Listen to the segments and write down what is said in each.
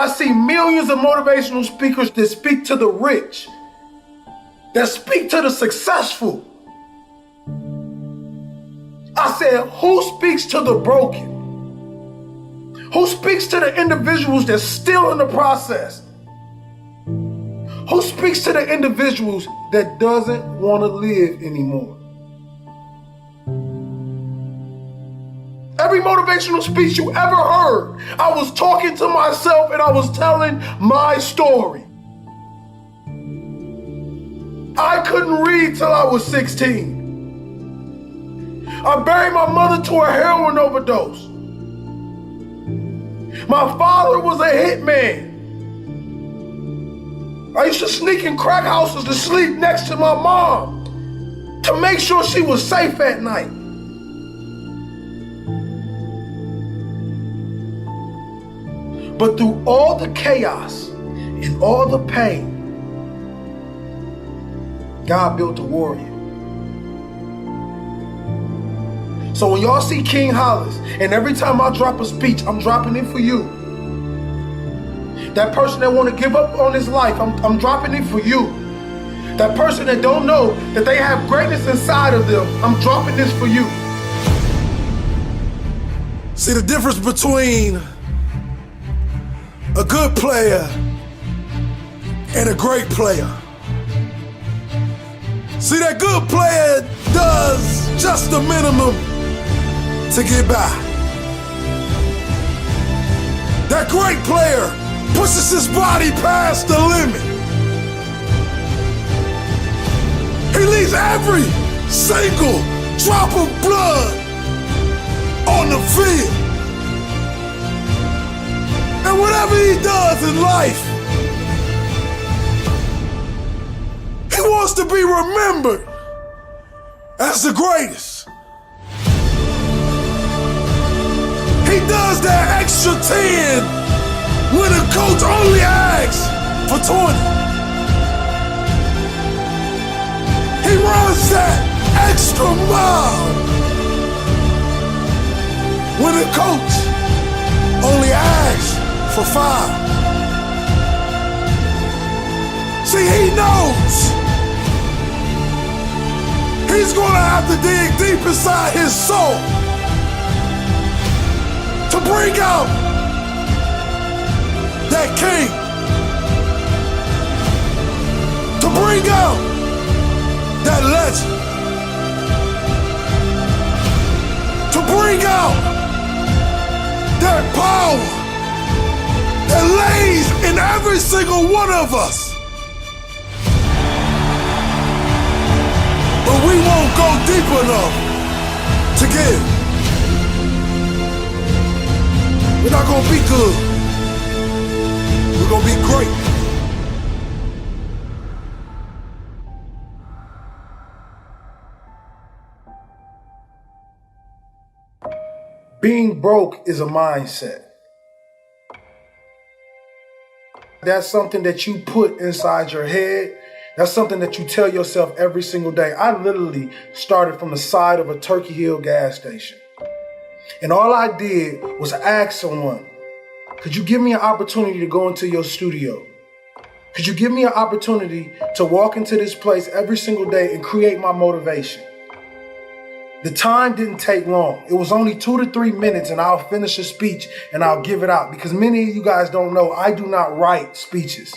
I see millions of motivational speakers that speak to the rich, that speak to the successful. I said, who speaks to the broken? Who speaks to the individuals that's still in the process? Who speaks to the individuals that doesn't want to live anymore? Every motivational speech you ever heard, I was talking to myself and I was telling my story. I couldn't read till I was 16. I buried my mother to a heroin overdose. My father was a hitman. I used to sneak in crack houses to sleep next to my mom to make sure she was safe at night. But through all the chaos and all the pain, God built a warrior. So when y'all see King Hollis, and every time I drop a speech, I'm dropping it for you. That person that want to give up on his life, I'm dropping it for you. That person that don't know that they have greatness inside of them, I'm dropping this for you. See the difference between a good player and a great player. See, that good player does just the minimum to get by. That great player pushes his body past the limit. He leaves every single drop of blood on the field. And whatever he does in life, he wants to be remembered as the greatest. He does that extra 10 when a coach only asks for 20. He runs that extra mile when a coach only asks for 5. See, he knows he's gonna have to dig deep inside his soul to bring out that king, to bring out that legend, to bring out that power that lays in every single one of us. But we won't go deep enough to give. We're not gonna be good. We're gonna be great. Being broke is a mindset. That's something that you put inside your head. That's something that you tell yourself every single day. I literally started from the side of a Turkey Hill gas station. And all I did was ask someone, could you give me an opportunity to go into your studio? Could you give me an opportunity to walk into this place every single day and create my motivation? The time didn't take long. It was only 2 to 3 minutes and I'll finish a speech and I'll give it out. Because many of you guys don't know, I do not write speeches.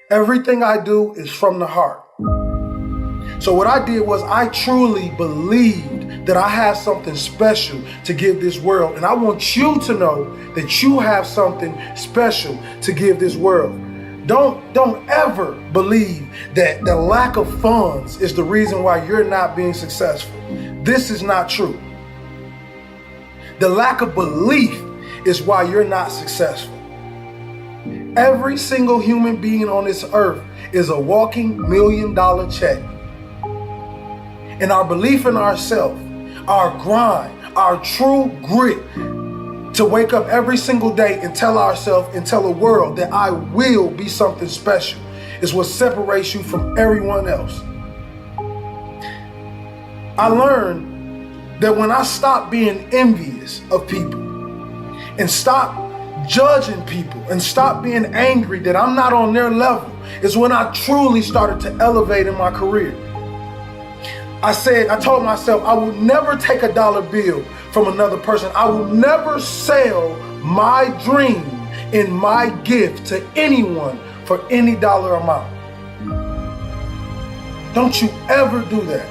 Everything I do is from the heart. So what I did was I truly believed that I have something special to give this world. And I want you to know that you have something special to give this world. Don't ever believe that the lack of funds is the reason why you're not being successful. This is not true. The lack of belief is why you're not successful. Every single human being on this earth is a walking $1 million check. And our belief in ourselves, our grind, our true grit to wake up every single day and tell ourselves and tell the world that I will be something special is what separates you from everyone else. I learned that when I stopped being envious of people and stopped judging people and stop being angry that I'm not on their level is when I truly started to elevate in my career. I told myself I will never take a dollar bill from another person. I will never sell my dream and my gift to anyone for any dollar amount. Don't you ever do that.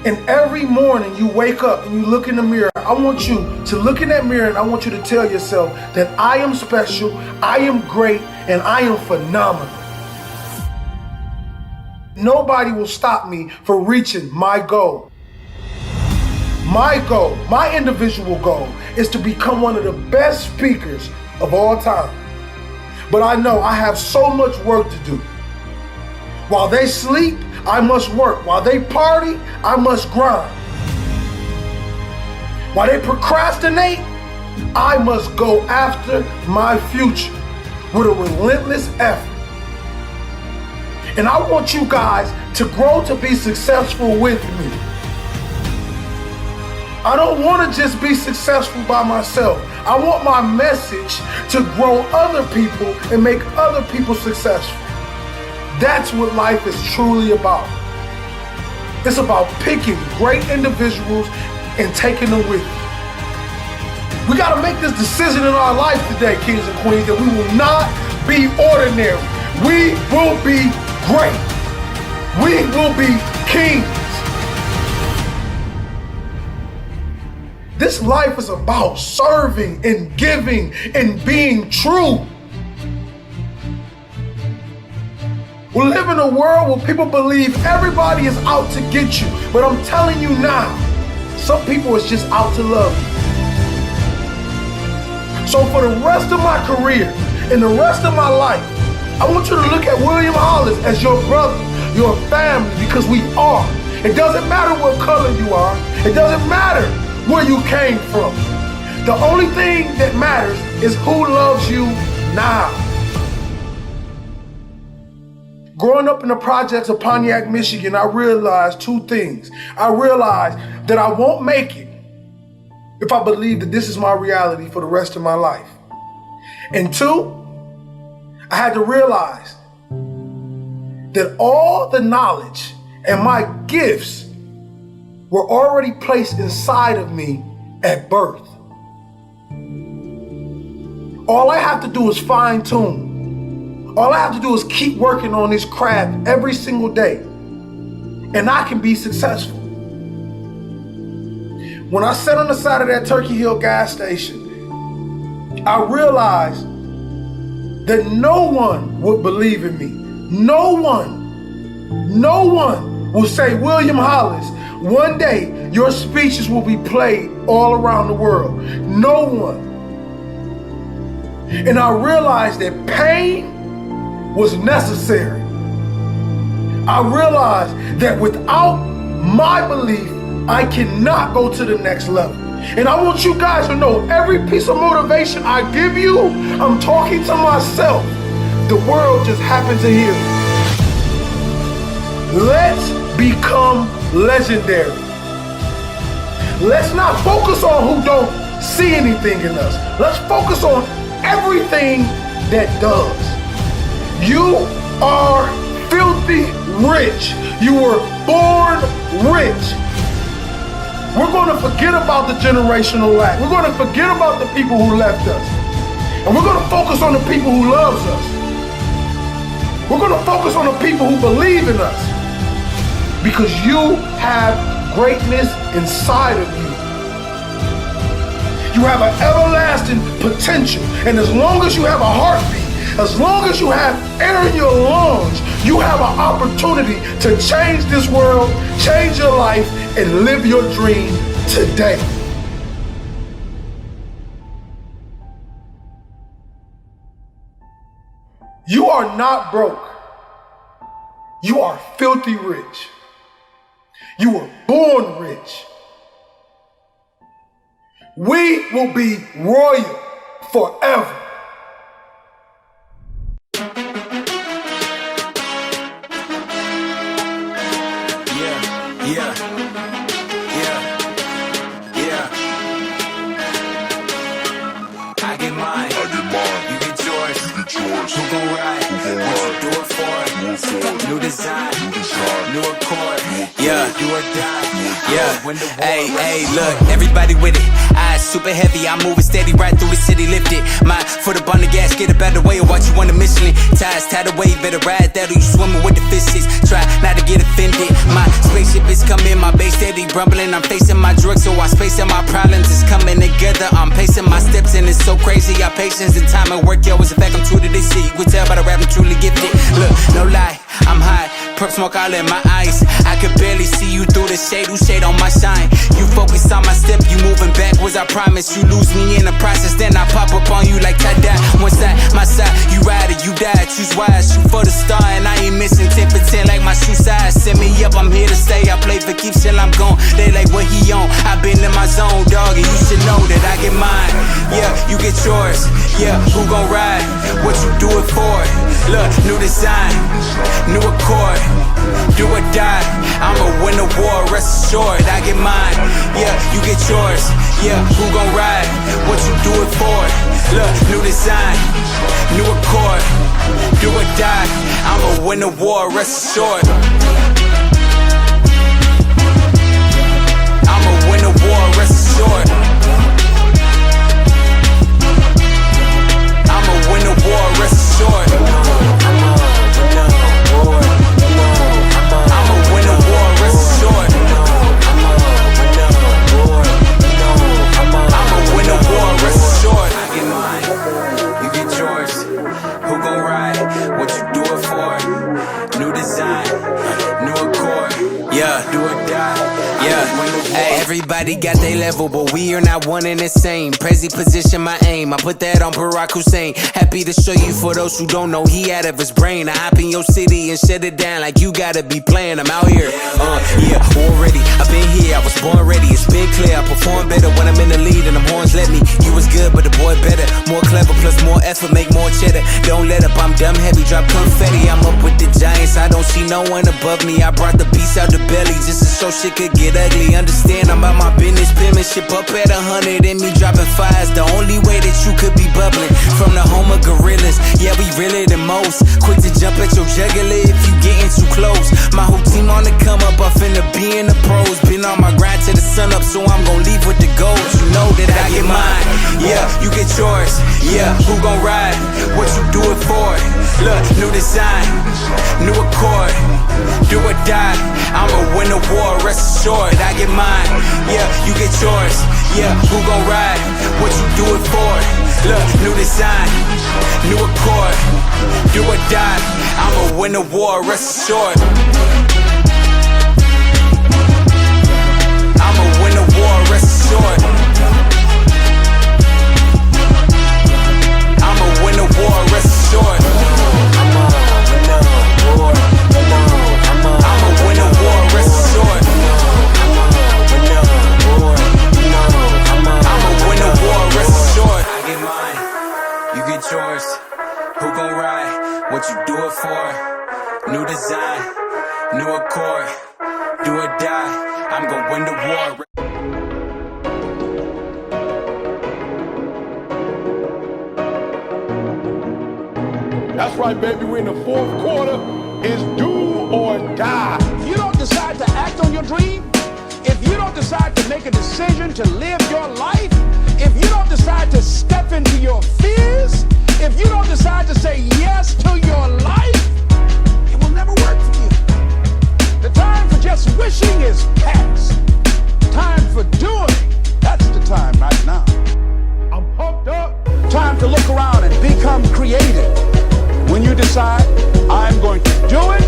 And every morning you wake up and you look in the mirror, I want you to look in that mirror and I want you to tell yourself that I am special, I am great, and I am phenomenal. Nobody will stop me from reaching my goal. My goal, my individual goal, is to become one of the best speakers of all time. But I know I have so much work to do. While they sleep, I must work. While they party, I must grind. While they procrastinate, I must go after my future with a relentless effort. And I want you guys to grow to be successful with me. I don't want to just be successful by myself. I want my message to grow other people and make other people successful. That's what life is truly about. It's about picking great individuals and taking them with you. We got to make this decision in our life today, kings and queens, that we will not be ordinary. We will be great. We will be kings. This life is about serving and giving and being true. We live in a world where people believe everybody is out to get you. But I'm telling you now, some people is just out to love you. So for the rest of my career and the rest of my life, I want you to look at William Hollis as your brother, your family, because we are. It doesn't matter what color you are. It doesn't matter where you came from. The only thing that matters is who loves you now. Growing up in the projects of Pontiac, Michigan, I realized two things. I realized that I won't make it if I believe that this is my reality for the rest of my life. And two, I had to realize that all the knowledge and my gifts were already placed inside of me at birth. All I have to do is fine tune. All I have to do is keep working on this craft every single day, and I can be successful. When I sat on the side of that Turkey Hill gas station, I realized that no one would believe in me. No one will say, William Hollis, one day your speeches will be played all around the world. No one. And I realized that pain was necessary. I realized that without my belief, I cannot go to the next level. And I want you guys to know, every piece of motivation I give you, I'm talking to myself. The world just happened to hear me. Let's become legendary. Let's not focus on who don't see anything in us. Let's focus on everything that does. You are filthy rich. You were born rich. We're going to forget about the generational lack. We're going to forget about the people who left us. And we're going to focus on the people who loves us. We're going to focus on the people who believe in us. Because you have greatness inside of you. You have an everlasting potential. And as long as you have a heartbeat, as long as you have air in your lungs, you have an opportunity to change this world, change your life, and live your dream today. You are not broke. You are filthy rich. You were born rich. We will be royal forever. Yeah. I get mine. Who gon' ride? What you do it for? New design, new accord. Yeah, do or die. Yeah, hey, look, everybody with it. Eyes super heavy, I'm moving steady right through the city, lifted. My foot up on the gas, get a better way or watch you on the Michelin. Ties tied away, better ride that or you swimming with the fishes. Try not to get offended. My spaceship is coming, my base steady rumbling. I'm facing my drugs, so I space and my problems is coming together. I'm pacing my steps and it's so crazy. Our patience and time at work, yo, is a fact I'm true to this shit. You can tell by the rap I'm truly gifted. Look, no lie, I'm high. Perp smoke all in my eyes. I could barely see you through the shade. Who shade on my shine? You focus on my step, you moving backwards. I promise you lose me in the process. Then I pop up on you like tie-dye. One side, my side, you ride or you die. Choose wise, shoot for the star, and I ain't missing 10 for 10 like my shoe size. Set me up, I'm here to stay. I play for keeps till I'm gone. They like what he on. I been in my zone, dog, and you should know that I get mine. Yeah, you get yours. Yeah, who gon' ride? What you do it for? Look, new design, new accord. Do or die, I'ma win the war, rest assured, I get mine. Yeah, you get yours. Yeah, who gon' ride? What you do it for? Look, new design, new accord. Do or die, I'ma win the war, rest assured. I'ma win the war, rest assured. I'ma win the war, rest assured. Everybody got their level, but we are not one and the same. Prezi position my aim, I put that on Barack Hussein. Happy to show you for those who don't know, he out of his brain. I hop in your city and shut it down like you gotta be playing. I'm out here, yeah, already. I've been here, I was born ready. It's been clear, I perform better when I'm in the lead and them horns let me. You was good, but the boy better. More clever, plus more effort, make more cheddar. Don't let up, I'm dumb heavy, drop confetti. I'm up with the giants, I don't see no one above me. I brought the beast out the belly just to show shit could get ugly. Understand, I'm about my business, penmanship up at 100 and me dropping fires. The only way that you could be bubbling from the home of gorillas. Yeah, we realer than most. Quick to jump at your jugular if you getting too close. My whole team on the come up, I finna be in the pros. Been on my grind to the sun up, so I'm gon' leave with the goals. You know that I get mine. Yeah, you get yours. Yeah, who gon' ride? What you do it for? Look, new design, new accord. Do or die, I'ma win the war, rest assured, I get mine. Yeah, you get yours. Yeah, who gon' ride? What you do it for? Look, new design, new accord. Do or die, I'ma win the war, rest assured. I'ma win the war, rest assured. I'ma win the war, rest assured. I'ma win the war, I'ma win the war, rest assured. Yours, who gon' ride? What you do it for? New design, new accord. Do or die, I'm gon' win the war. That's right, baby, we're in the fourth quarter. It's do or die. If you don't decide to act on your dream, if you don't decide to make a decision to live your life, if you don't decide to step into your fears, if you don't decide to say yes to your life, it will never work for you. The time for just wishing is past. Time for doing, that's the time right now. I'm pumped up. Time to look around and become creative. When you decide, I'm going to do it,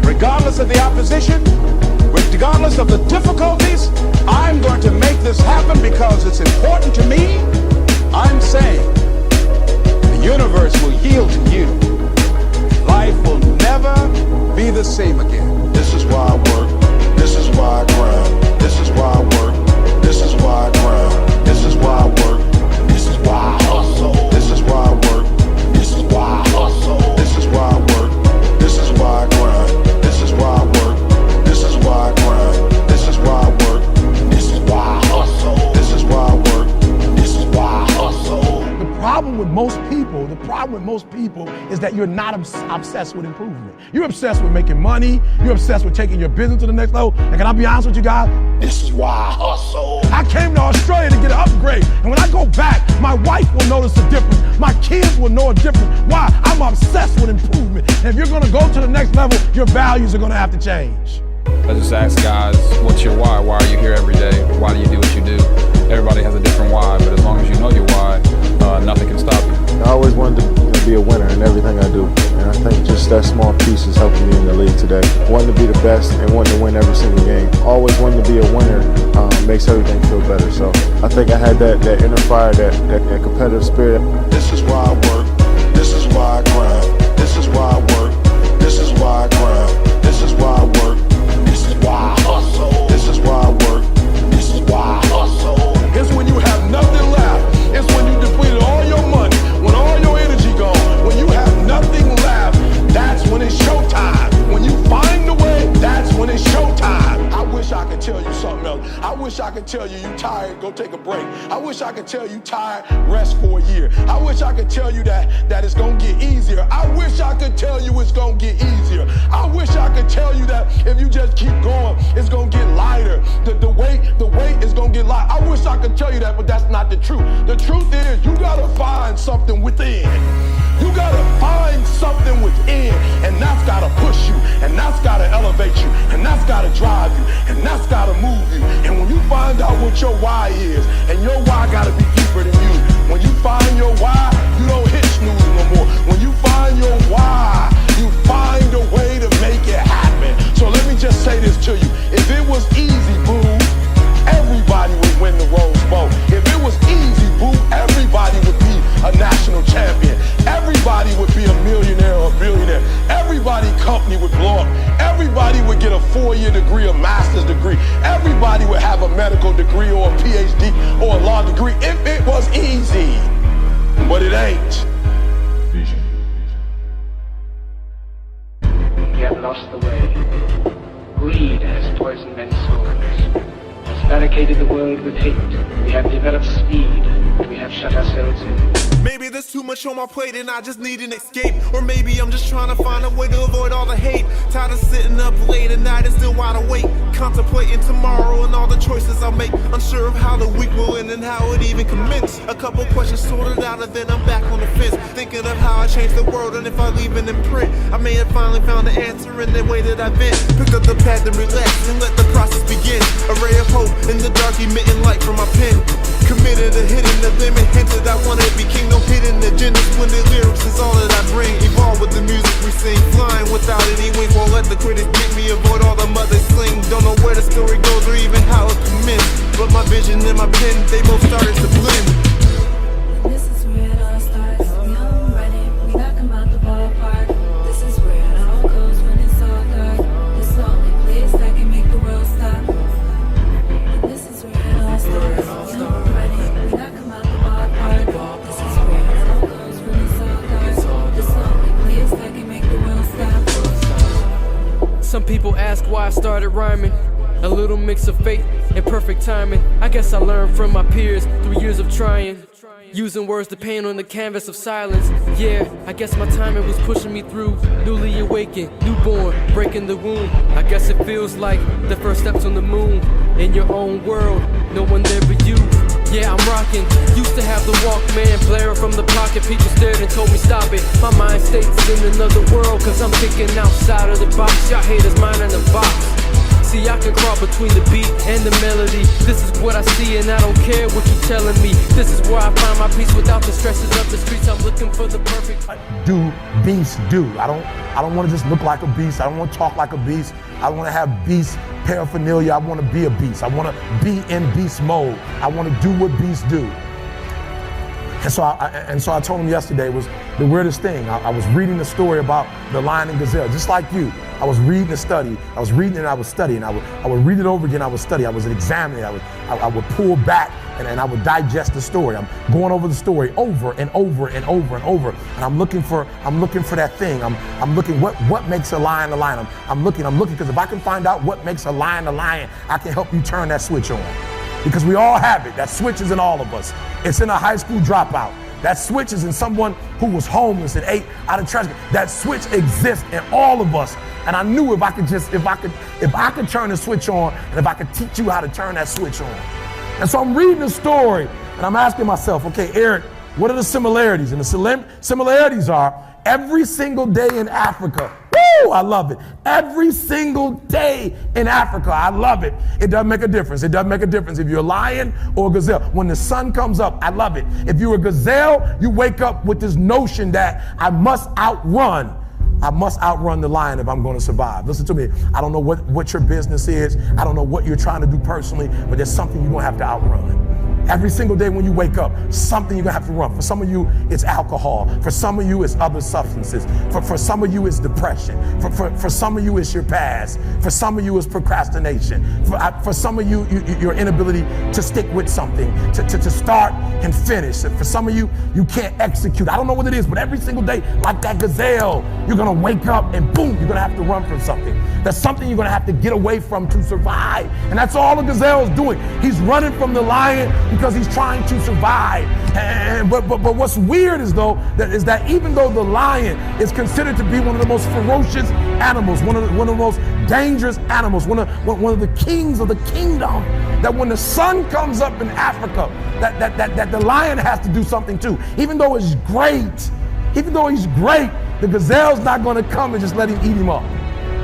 regardless of the opposition, regardless of the difficulties, I'm going to make this happen because it's important to me. I'm saying the universe will yield to you. Life will never be the same again. This is why I work. This is why I grind. This is why I work. This is why I grind. This is why I work. This is why I hustle. This is why I work. This is why I hustle. This is why I work. This is why I grind. This is why I work. This is why I grind. This is why I work. This is why I hustle. This is why I work. problem with most people is that you're not obsessed with improvement. You're obsessed with making money. You're obsessed with taking your business to the next level. And can I be honest with you guys? This is why I hustle. I came to Australia to get an upgrade. And when I go back, my wife will notice a difference. My kids will know a difference. Why? I'm obsessed with improvement. And if you're gonna go to the next level, your values are gonna have to change. I just ask guys, what's your why? Why are you here every day? Why do you do what you do? Everybody has a different why, but as long as you know your why, nothing can stop you. I always wanted to be a winner in everything I do. And I think just that small piece is helping me in the league today. Wanting to be the best and wanting to win every single game. Always wanting to be a winner makes everything feel better. So I think I had that inner fire, that competitive spirit. This is why I work. This is why I grind. This is why I work. This is why I grind. This is why I work. This is why I hustle. This is why I work. This is why I hustle. It's when you have nothing left. It's when you depleted all your money, when all your energy gone, when you have nothing left, that's when it's showtime. When you find the way, that's when it's showtime. I wish I could tell you something else. I wish I could tell you tired, go take a break. I wish I could tell you tired, rest for a year. I wish I could tell you that it's gonna get easier. I wish I could tell you it's gonna get easier. I wish I could tell you that if you just keep going, it's gonna get lighter. The weight is gonna get light. I wish I could tell you that, but that's not the truth. The truth is you gotta find something within. You gotta find something within, and that's gotta push you, and that's gotta elevate you, and that's gotta drive you, and that's gotta move you. And when you find out what your why is, and your why gotta be deeper than you. When you find your why, you don't hit snooze no more. When you find your why, you find a way to make it happen. So let me just say this to you. If it was easy, boo, everybody would win the Rose Bowl. If it was easy, boo, everybody would be a national champion. Everybody would be a millionaire or a billionaire. Everybody company would blow up. Everybody would get a 4-year degree, a master's degree. Everybody would have a medical degree or a PhD or a law degree if it was easy. But it ain't. We have lost the way. Greed has poisoned men's souls. Has barricaded the world with hate. We have developed speed. We have shut ourselves in. Maybe there's too much on my plate and I just need an escape. Or maybe I'm just trying to find a way to avoid all the hate. Tired of sitting up late at night and still wide awake, contemplating tomorrow and all the choices I'll make. Unsure of how the week will end and how it even commence. A couple questions sorted out and then I'm back on the fence, thinking of how I change the world and if I leave an imprint. I may have finally found the answer in the way that I've been. Pick up the pad and relax and let the process begin. A ray of hope in the dark, emitting light from my pen. Committed to hitting the limit, hinted I wanna be king. No hidden agenda, splendid lyrics is all that I bring. Evolve with the music we sing, flying without any wings. Won't let the critics get me, avoid all the mothers sling. Don't know where the story goes or even how it commenced, but my vision and my pen, they both started to blend. This is where it all starts. We home ready, we got come out the ballpark. This is where it all goes when it's all dark. This the only place that can make the world stop. And this is where it all starts. We home ready, we got come out the ballpark. This is where it all goes when it's all dark. This the only place that can make the world stop. Some people ask why I started rhyming. A little mix of fate and perfect timing. I guess I learned from my peers through years of trying, using words to paint on the canvas of silence. Yeah, I guess my timing was pushing me through. Newly awakened, newborn, breaking the womb. I guess it feels like the first steps on the moon. In your own world, no one there but you. Yeah, I'm rocking. Used to have the Walkman blaring from the pocket. People stared and told me stop it. My mind states in another world, cause I'm thinking outside of the box. Y'all haters mind in the box. See, I can crawl between the beat and the melody. This is what I see and I don't care what you're telling me. This is where I find my peace without the stresses of the streets. I'm looking for the perfect. Do beast do. I don't want to just look like a beast. I don't want to talk like a beast. I want to have beast paraphernalia. I want to be a beast. I want to be in beast mode. I want to do what beasts do. And so I told him yesterday, it was the weirdest thing. I was reading the story about the lion and gazelle, just like you. I was reading the study. I was reading and I was studying. I would read it over again. I would study. I was examining. I would pull back and I would digest the story. I'm going over the story over and over and over and over. And I'm looking for that thing. I'm looking what makes a lion a lion. I'm looking because if I can find out what makes a lion, I can help you turn that switch on. Because we all have it. That switch is in all of us. It's in a high school dropout. That switch is in someone who was homeless and ate out of trash. That switch exists in all of us. And I knew if I could turn the switch on, and if I could teach you how to turn that switch on. And so I'm reading the story and I'm asking myself, okay, Eric, what are the similarities? And the similarities are every single day in Africa. Woo, I love it. Every single day in Africa, I love it. It doesn't make a difference. It doesn't make a difference if you're a lion or a gazelle. When the sun comes up, I love it. If you're a gazelle, you wake up with this notion that I must outrun the lion if I'm going to survive. Listen to me. I don't know what your business is. I don't know what you're trying to do personally, but there's something you're going to have to outrun. Every single day when you wake up, something you're gonna have to run. For some of you, it's alcohol. For some of you, it's other substances. For some of you, it's depression. For some of you, it's your past. For some of you, it's procrastination. For some of you, your inability to stick with something, to start and finish. For some of you, you can't execute. I don't know what it is, but every single day, like that gazelle, you're gonna wake up and boom, you're gonna have to run from something. That's something you're gonna have to get away from to survive. And that's all the gazelle is doing. He's running from the lion because he's trying to survive. But what's weird is that even though the lion is considered to be one of the most ferocious animals, one of the most dangerous animals, one of the kings of the kingdom, that when the sun comes up in Africa, that the lion has to do something too. Even though he's great, the gazelle's not going to come and just let him eat him up.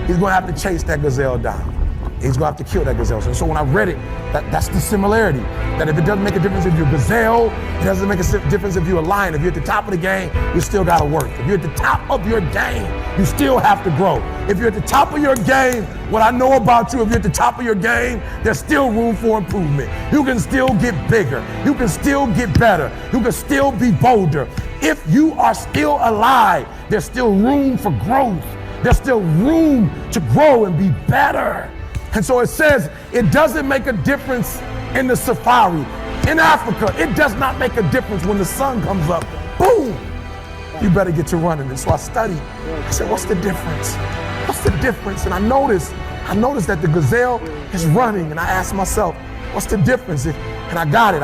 He's going to have to chase that gazelle down. He's going to have to kill that gazelle. And so when I read it, that's the similarity. That if it doesn't make a difference if you're a gazelle, it doesn't make a difference if you're a lion. If you're at the top of the game, you still got to work. If you're at the top of your game, you still have to grow. If you're at the top of your game, what I know about you, if you're at the top of your game, there's still room for improvement. You can still get bigger. You can still get better. You can still be bolder. If you are still alive, there's still room for growth. There's still room to grow and be better. And so it says it doesn't make a difference in the safari. In Africa, it does not make a difference when the sun comes up. Boom! You better get to running. And so I studied. I said, what's the difference? What's the difference? And I noticed that the gazelle is running. And I asked myself, what's the difference? And I got it.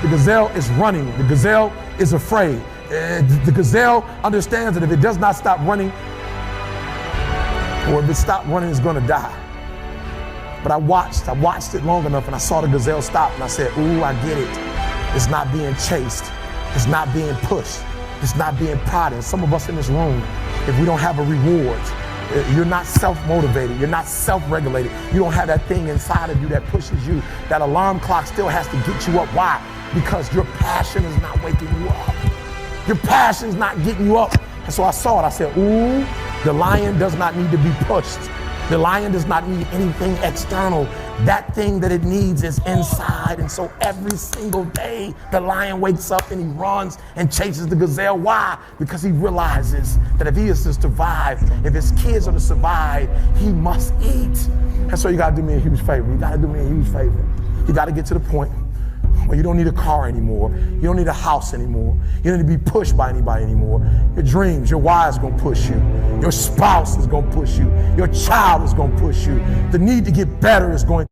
The gazelle is running. The gazelle is afraid. The gazelle understands that if it does not stop running, or if it stops running, it's gonna die. But I watched it long enough and I saw the gazelle stop and I said, ooh, I get it. It's not being chased. It's not being pushed. It's not being prodded. Some of us in this room, if we don't have a reward, you're not self-motivated, you're not self-regulated, you don't have that thing inside of you that pushes you, that alarm clock still has to get you up. Why? Because your passion is not waking you up. Your passion's not getting you up. And so I saw it, I said, ooh, the lion does not need to be pushed. The lion does not need anything external. That thing that it needs is inside. And so every single day, the lion wakes up and he runs and chases the gazelle. Why? Because he realizes that if he is to survive, if his kids are to survive, he must eat. And so you gotta do me a huge favor. You gotta do me a huge favor. You gotta get to the point where you don't need a car anymore. You don't need a house anymore. You don't need to be pushed by anybody anymore. Your dreams, your wives gonna push you. Your spouse is gonna push you. Your child is gonna push you. The need to get better is going